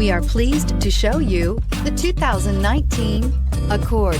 We are pleased to show you the 2019 Accord.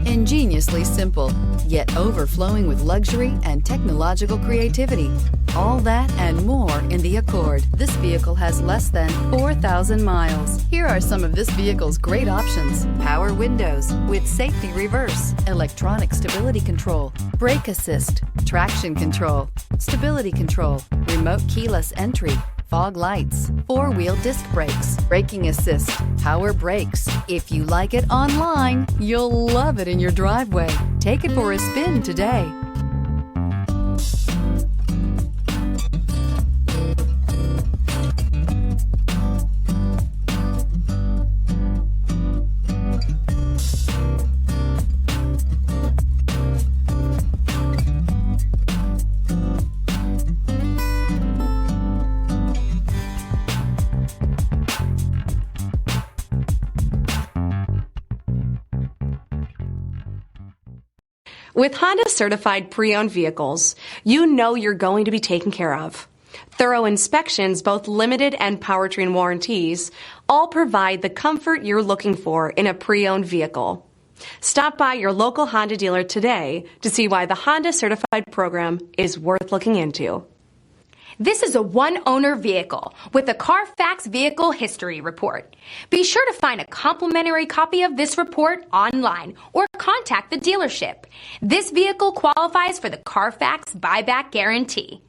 Ingeniously simple, yet overflowing with luxury and technological creativity. All that and more in the Accord. This vehicle has less than 4,000 miles. Here are some of this vehicle's great options: power windows with safety reverse, electronic stability control, brake assist, traction control, stability control, remote keyless entry, fog lights, four-wheel disc brakes, braking assist, power brakes. If you like it online, you'll love it in your driveway. Take it for a spin today. With Honda certified pre-owned vehicles, you know you're going to be taken care of. Thorough inspections, both limited and powertrain warranties, all provide the comfort you're looking for in a pre-owned vehicle. Stop by your local Honda dealer today to see why the Honda certified program is worth looking into. This is a one-owner vehicle with a Carfax Vehicle History Report. Be sure to find a complimentary copy of this report online or contact the dealership. This vehicle qualifies for the Carfax Buyback Guarantee.